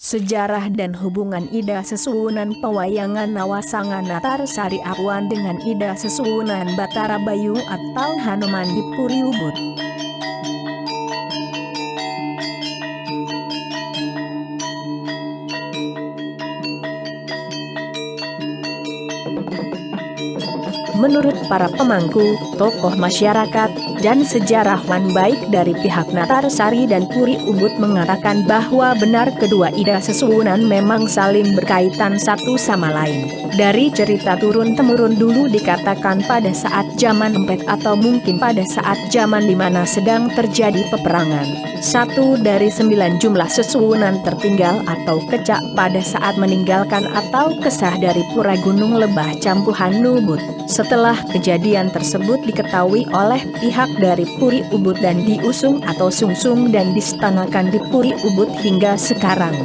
Sejarah dan hubungan Ida Sesuwunan Pewayangan Nawasangan Natarsari Apuan dengan Ida Sesuwunan Batara Bayu atau Hanuman di Puri Ubud. Menurut para pemangku, tokoh masyarakat, dan sejarawan baik dari pihak Natarsari dan Puri Ubud mengatakan bahwa benar kedua Ida Sesuwunan memang saling berkaitan satu sama lain. Dari cerita turun-temurun dulu dikatakan pada saat zaman Empet atau mungkin pada saat zaman di mana sedang terjadi peperangan. 1 dari 9 jumlah Sesuwunan tertinggal atau kecak pada saat meninggalkan atau kesah dari Pura Gunung Lebah Campuhan Ubud. Setelah kejadian tersebut diketahui oleh pihak dari Puri Ubud dan diusung atau sungsung dan distanakan di Puri Ubud hingga sekarang.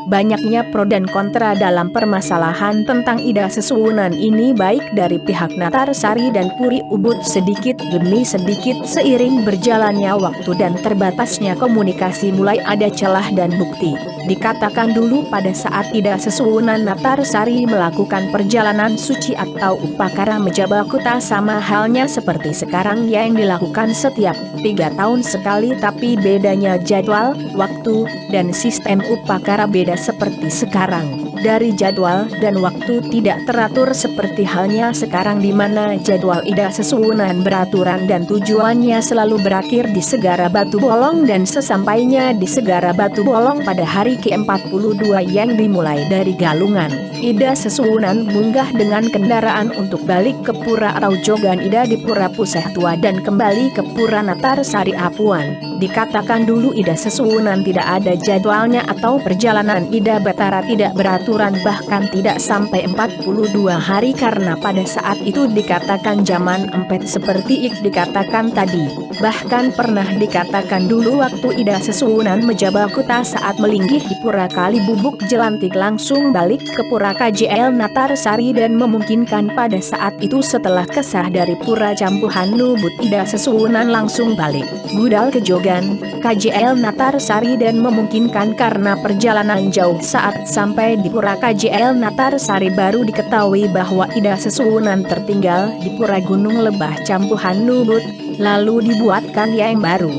Banyaknya pro dan kontra dalam permasalahan tentang Ida Sesuwunan ini baik dari pihak Natarsari dan Puri Ubud sedikit demi sedikit seiring berjalannya waktu dan terbatasnya komunikasi mulai ada celah dan bukti. Dikatakan dulu pada saat Ida Sesuwunan Natarsari melakukan perjalanan suci atau upakara Mejabakuta sama halnya seperti sekarang yang dilakukan setiap 3 tahun sekali, tapi bedanya jadwal, waktu, dan sistem upakara beda seperti sekarang. Dari jadwal dan waktu tidak teratur seperti halnya sekarang di mana jadwal Ida Sesuwunan beraturan dan tujuannya selalu berakhir di Segara Batu Bolong dan sesampainya di Segara Batu Bolong pada hari ke-42 yang dimulai dari Galungan. Ida Sesuwunan munggah dengan kendaraan untuk balik ke Pura Raujogan Ida di Pura Puseh Tua dan kembali ke Pura Natarsari Apuan. Dikatakan dulu Ida Sesuwunan tidak ada jadwalnya atau perjalanan Ida Batara tidak beraturan bahkan tidak sampai 42 hari karena pada saat itu dikatakan zaman Empet seperti dikatakan tadi. Bahkan pernah dikatakan dulu waktu Ida Sesuwunan Mejabakuta saat melinggih di Pura Kalibubuk Jelantik langsung balik ke Pura KJL Natarsari dan memungkinkan pada saat itu setelah kesah dari Pura Campuhan Ubud Ida Sesuwunan langsung balik budal ke Jogan, KJL Natarsari dan memungkinkan karena perjalanan jauh saat sampai di Pura KJL Natarsari baru diketahui bahwa Ida Sesuwunan tertinggal di Pura Gunung Lebah Campuhan Ubud, lalu dibuatkan yang baru.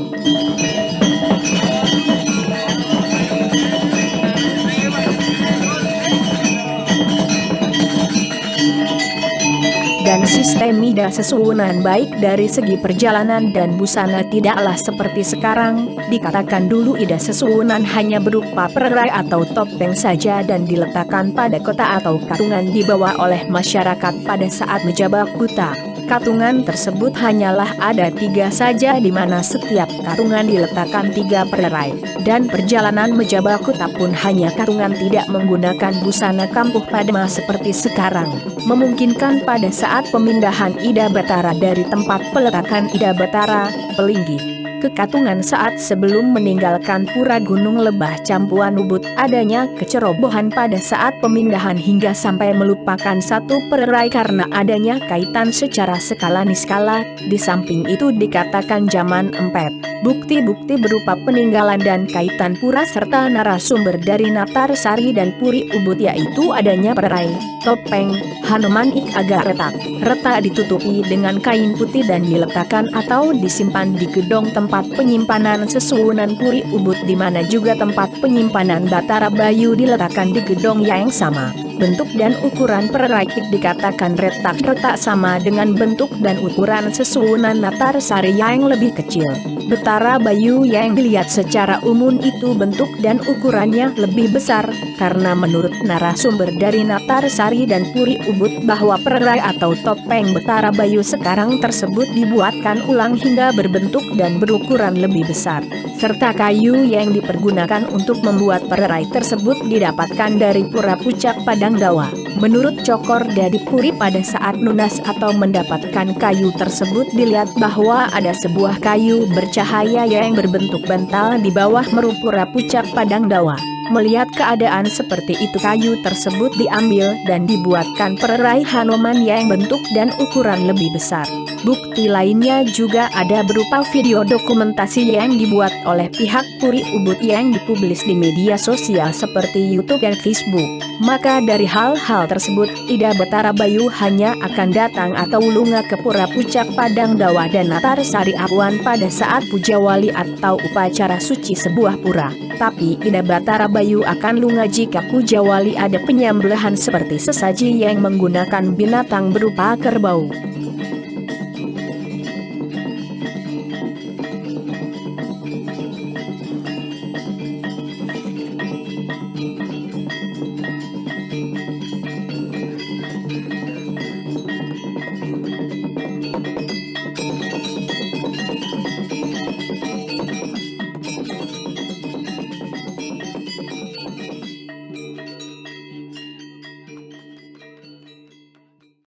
Dan sistem Ida Sesuwunan baik dari segi perjalanan dan busana tidaklah seperti sekarang. Dikatakan dulu Ida Sesuwunan hanya berupa pererai atau topeng saja dan diletakkan pada kota atau katungan dibawa oleh masyarakat pada saat Mejabakuta. Katungan tersebut hanyalah ada 3 saja di mana setiap katungan diletakkan 3 pererai. Dan perjalanan Mejabakuta pun hanya katungan tidak menggunakan busana kampuh padma seperti sekarang. Memungkinkan pada saat pemindahan Ida Batara dari tempat peletakan Ida Batara, Pelinggih, ke Katungan saat sebelum meninggalkan Pura Gunung Lebah Campuhan Ubud adanya kecerobohan pada saat pemindahan hingga sampai melupakan 1 pererai karena adanya kaitan secara skala niskala. Di samping itu dikatakan zaman Empet. Bukti-bukti berupa peninggalan dan kaitan pura serta narasumber dari Natarsari dan Puri Ubud yaitu adanya pererai, topeng, Hanuman agak retak. Retak ditutupi dengan kain putih dan diletakkan atau disimpan di gedong tempat penyimpanan Sesuwunan Puri Ubud di mana juga tempat penyimpanan Batara Bayu diletakkan di gedong yang sama. Bentuk dan ukuran pererai dikatakan retak-retak sama dengan bentuk dan ukuran Sesuwunan Natarsari yang lebih kecil. Batara Bayu yang dilihat secara umum itu bentuk dan ukurannya lebih besar, karena menurut narasumber dari Natarsari dan Puri Ubud bahwa pererai atau topeng Batara Bayu sekarang tersebut dibuatkan ulang hingga berbentuk dan berukuran lebih besar, serta kayu yang dipergunakan untuk membuat pererai tersebut didapatkan dari Pura Pucak Padang Dawa. Menurut Cokor Dadi Puri pada saat nunas atau mendapatkan kayu tersebut dilihat bahwa ada sebuah kayu bercahaya yang berbentuk bantal di bawah meru Pura Pucak Padang Dawa. Melihat keadaan seperti itu, kayu tersebut diambil dan dibuatkan pererai Hanoman yang bentuk dan ukuran lebih besar. Bukti lainnya juga ada berupa video dokumentasi yang dibuat oleh pihak Puri Ubud yang dipublis di media sosial seperti YouTube dan Facebook. Maka dari hal-hal tersebut, Ida Batara Bayu hanya akan datang atau lunga ke Pura Pucak Padang Dawa dan Natarsari Awan pada saat puja wali atau upacara suci sebuah pura. Tapi Ida Batara Bayu akan lunga jika puja wali ada penyembelihan seperti sesaji yang menggunakan binatang berupa kerbau.